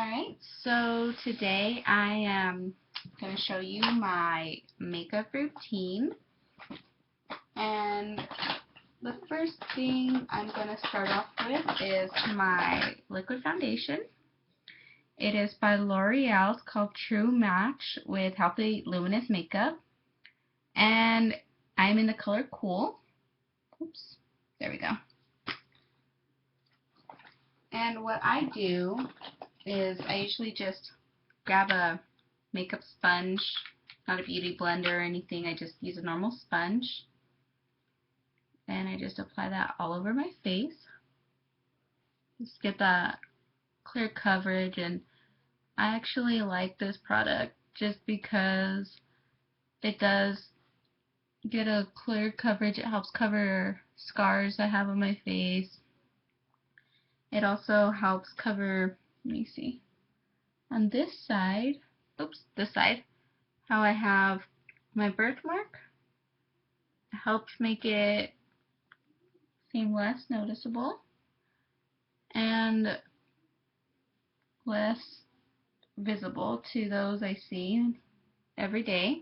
Alright, so today I am going to show you my makeup routine, and the first thing I'm going to start off with is my liquid foundation. It is by L'Oreal. It's called True Match with Healthy Luminous Makeup, and I'm in the color Cool. Oops, there we go. And what I do is I usually just grab a makeup sponge, not a beauty blender or anything. I just use a normal sponge, and I just apply that all over my face. Just get that clear coverage, and I actually like this product just because it does get a clear coverage. It helps cover scars I have on my face. It also helps cover, let me see, on this side, oops, this side, how I have my birthmark. It helps make it seem less noticeable and less visible to those I see every day,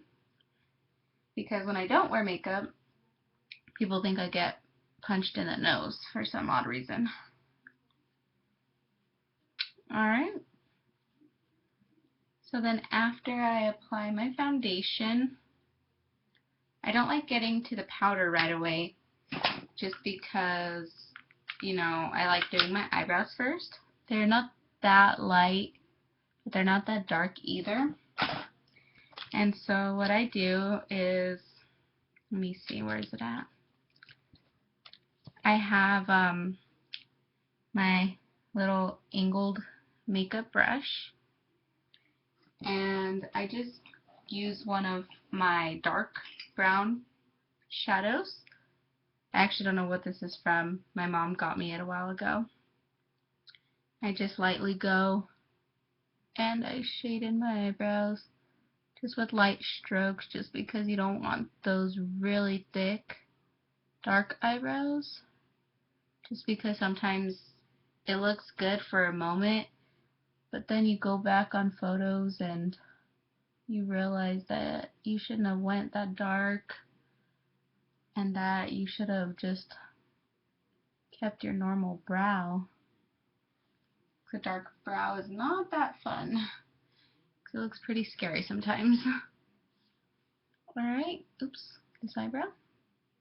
because when I don't wear makeup, people think I get punched in the nose for some odd reason. Alright, so then after I apply my foundation, I don't like getting to the powder right away just because, you know, I like doing my eyebrows first. They're not that light, but they're not that dark either. And so what I do is, let me see, where is it at? I have my little angled makeup brush, and I just use one of my dark brown shadows. I actually don't know what this is from. My mom got me it a while ago. I just lightly go and I shade in my eyebrows just with light strokes, just because you don't want those really thick dark eyebrows, just because sometimes it looks good for a moment, but then you go back on photos and you realize that you shouldn't have went that dark, and that you should have just kept your normal brow. The dark brow is not that fun, because it looks pretty scary sometimes. Alright, oops, this eyebrow.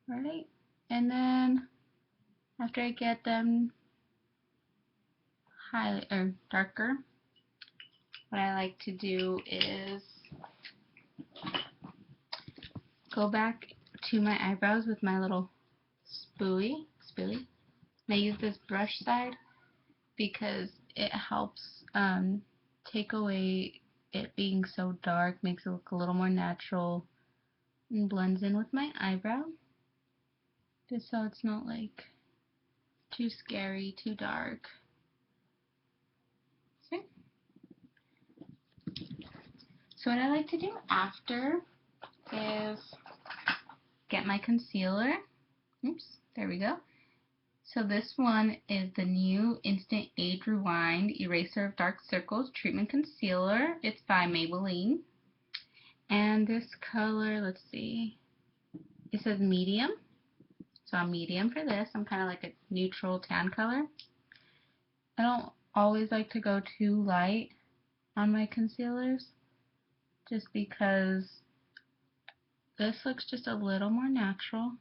Alright, and then after I get them highlight or darker, what I like to do is go back to my eyebrows with my little spoolie. And I use this brush side because it helps take away it being so dark, makes it look a little more natural, and blends in with my eyebrow, just so it's not like too scary, too dark. Okay. So what I like to do after is get my concealer. Oops, there we go. So this one is the new Instant Age Rewind Eraser of Dark Circles Treatment Concealer. It's by Maybelline. And this color, let's see, it says medium. So I'm medium for this. I'm kind of like a neutral tan color. I don't always like to go too light on my concealers, just because this looks just a little more natural.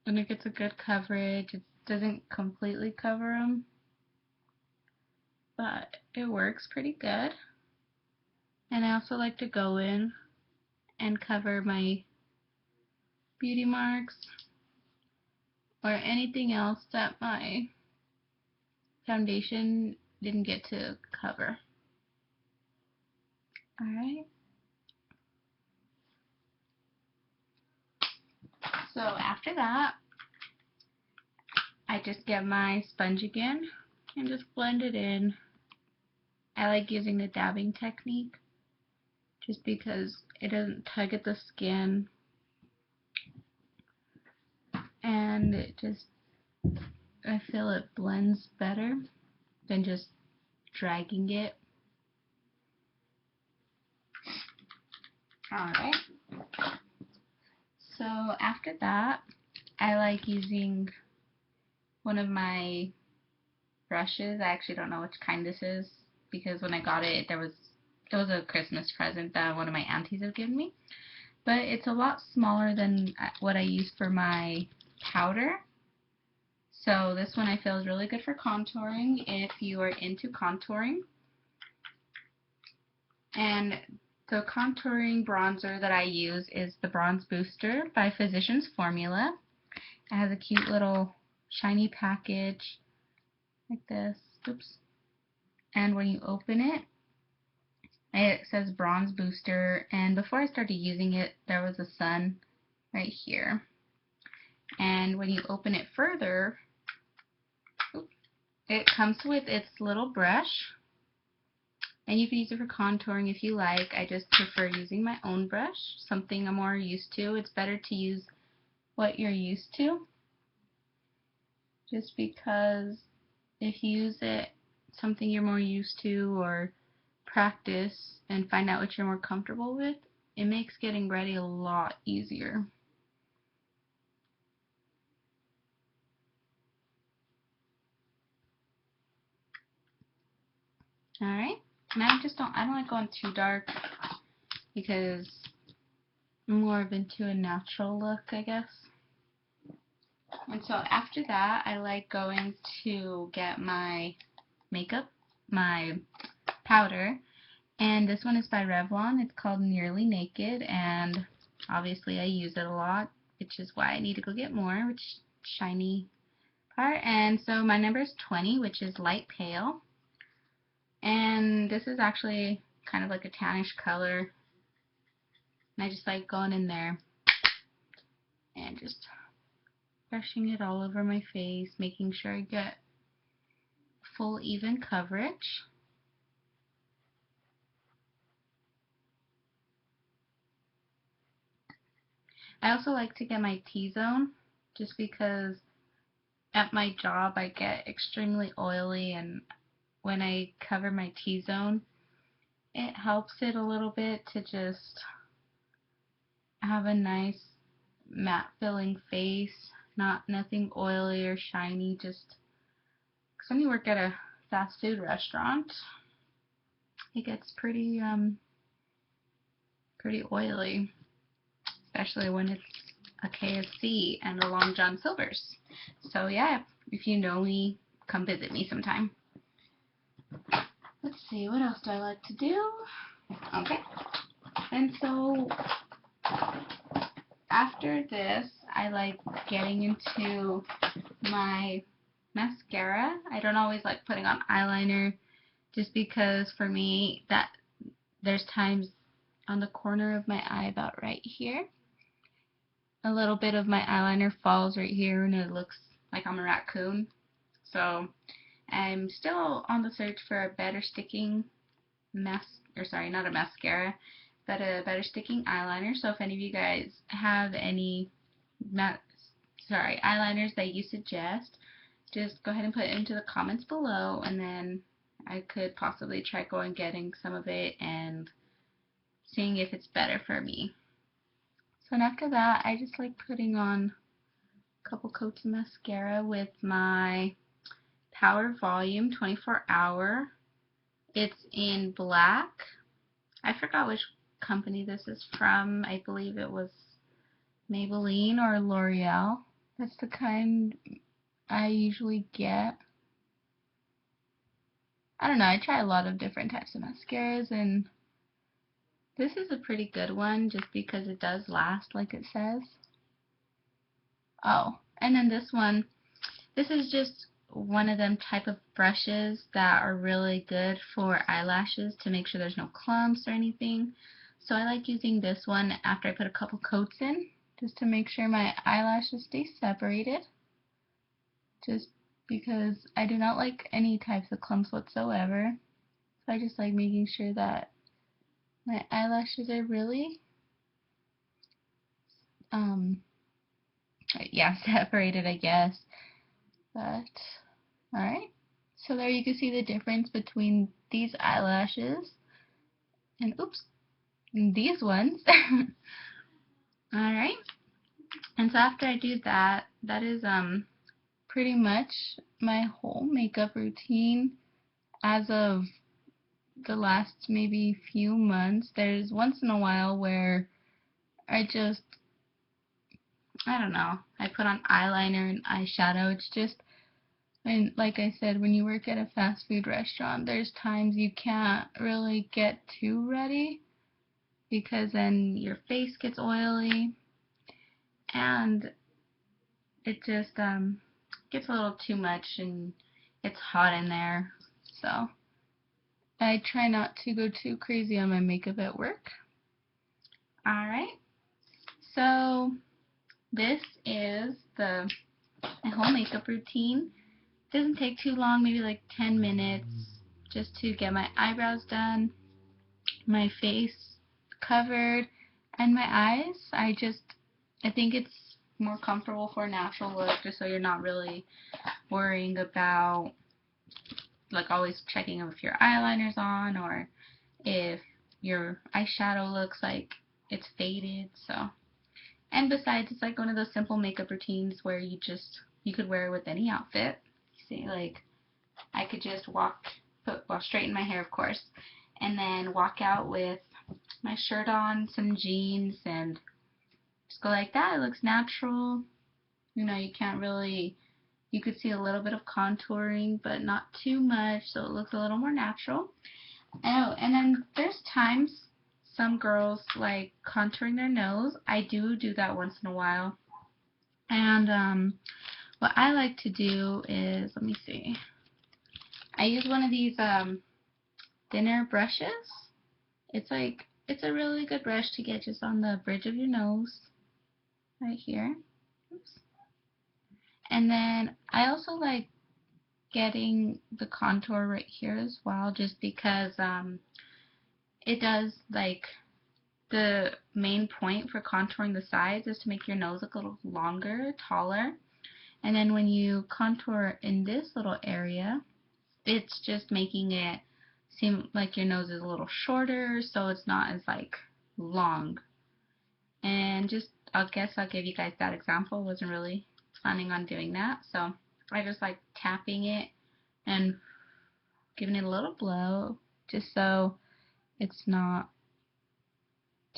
And it gets a good coverage. It doesn't completely cover them, but it works pretty good. And I also like to go in and cover my beauty marks or anything else that my foundation didn't get to cover. Alright. So after that, I just get my sponge again and just blend it in. I like using the dabbing technique just because it doesn't tug at the skin, and it just, I feel it blends better than just dragging it. Alright. So after that, I like using one of my brushes. I actually don't know which kind this is because when I got it, it was a Christmas present that one of my aunties had given me. But it's a lot smaller than what I use for my powder. So this one I feel is really good for contouring if you are into contouring. And the contouring bronzer that I use is the Bronze Booster by Physicians Formula. It has a cute little shiny package like this. Oops. And when you open it, it says Bronze Booster, and before I started using it, there was a sun right here. And when you open it further, it comes with its little brush, and you can use it for contouring if you like. I just prefer using my own brush, something I'm more used to. It's better to use what you're used to, just because if you use it something you're more used to or practice and find out what you're more comfortable with, it makes getting ready a lot easier. Alright, now I don't like going too dark because I'm more of into a natural look, I guess. And so after that, I like going to get my makeup, my powder, and this one is by Revlon. It's called Nearly Naked, and obviously I use it a lot, which is why I need to go get more, which shiny part. And so my number is 20, which is light pale, and this is actually kind of like a tannish color, and I just like going in there and just brushing it all over my face, making sure I get full even coverage. I also like to get my T-zone just because at my job I get extremely oily, and when I cover my T-zone, it helps it a little bit to just have a nice matte filling face, nothing oily or shiny. Just because when you work at a fast food restaurant, it gets pretty oily, especially when it's a KFC and a Long John Silver's. So yeah, if you know me, come visit me sometime. Let's see, what else do I like to do? Okay, and so after this, I like getting into my mascara. I don't always like putting on eyeliner just because for me that there's times on the corner of my eye about right here, a little bit of my eyeliner falls right here and it looks like I'm a raccoon. So I'm still on the search for a better sticking not a mascara, but a better sticking eyeliner. So if any of you guys have any eyeliners that you suggest, just go ahead and put it into the comments below, and then I could possibly try going getting some of it and seeing if it's better for me. So and after that, I just like putting on a couple coats of mascara with my Power Volume 24 Hour. It's in black. I forgot which company this is from. I believe it was Maybelline or L'Oreal. That's the kind I usually get. I don't know, I try a lot of different types of mascaras, and this is a pretty good one just because it does last like it says. Oh, and then this one, this is just one of them type of brushes that are really good for eyelashes to make sure there's no clumps or anything. So I like using this one after I put a couple coats in, just to make sure my eyelashes stay separated. Just because I do not like any types of clumps whatsoever. So I just like making sure that my eyelashes are really yeah, separated, I guess. But alright, So there you can see the difference between these eyelashes and oops, these ones. Alright, and so after I do that, that is pretty much my whole makeup routine as of the last maybe few months. There's once in a while where I don't know, I put on eyeliner and eyeshadow. It's just, and like I said, when you work at a fast food restaurant, there's times you can't really get too ready because then your face gets oily and it just gets a little too much and it's hot in there. So I try not to go too crazy on my makeup at work. Alright, so this is my whole makeup routine. It doesn't take too long, maybe like 10 minutes just to get my eyebrows done, my face covered, and my eyes. I think it's more comfortable for a natural look, just so you're not really worrying about like always checking if your eyeliner's on or if your eyeshadow looks like it's faded. So, and besides, it's like one of those simple makeup routines where you could wear it with any outfit. See, like I could just straighten my hair, of course, and then walk out with my shirt on, some jeans, and just go like that. It looks natural. You know, you could see a little bit of contouring, but not too much, so it looks a little more natural. Oh, and then there's times some girls like contouring their nose. I do that once in a while. And what I like to do is, let me see, I use one of these thinner brushes. It's a really good brush to get just on the bridge of your nose, right here. Oops. And then I also like getting the contour right here as well, just because it does, like, the main point for contouring the sides is to make your nose look a little longer, taller. And then when you contour in this little area, it's just making it seem like your nose is a little shorter, so it's not as like long. And just, I guess I'll give you guys that example. I wasn't really planning on doing that, so I just like tapping it and giving it a little blow just so it's not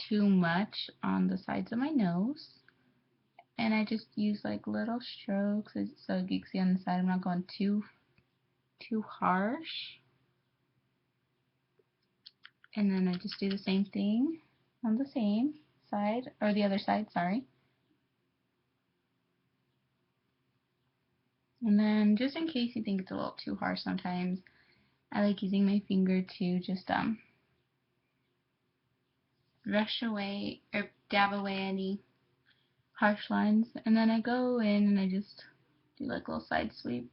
too much on the sides of my nose. And I just use like little strokes so you can see on the side I'm not going too harsh. And then I just do the same thing on the same side, or the other side, sorry. And then just in case you think it's a little too harsh sometimes, I like using my finger to just brush away or dab away any harsh lines. And then I go in and I just do like a little side sweep.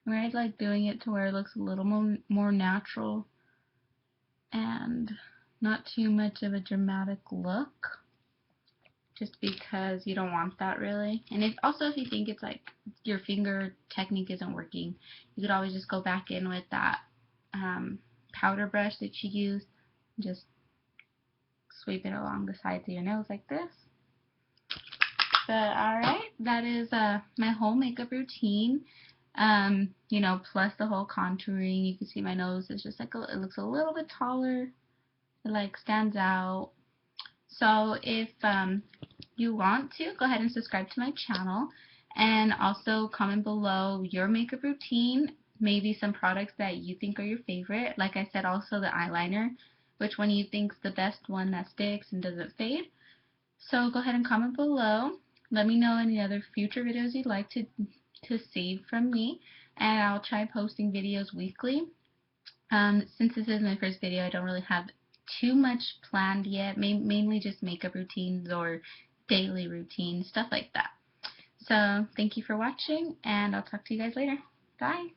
Where I like doing it to where it looks a little more natural and not too much of a dramatic look, just because you don't want that really. And if you think it's like your finger technique isn't working, you could always just go back in with that powder brush that you used and just sweep it along the sides of your nose like this. But alright, that is my whole makeup routine. You know, plus the whole contouring. You can see my nose is just like it looks a little bit taller. It like stands out. So if you want to, go ahead and subscribe to my channel, and also comment below your makeup routine, maybe some products that you think are your favorite. Like I said, also the eyeliner, which one you think's the best one that sticks and doesn't fade. So go ahead and comment below. Let me know any other future videos you'd like to see from me, and I'll try posting videos weekly. Since this is my first video, I don't really have too much planned yet, mainly just makeup routines or daily routines, stuff like that. So thank you for watching, and I'll talk to you guys later. Bye!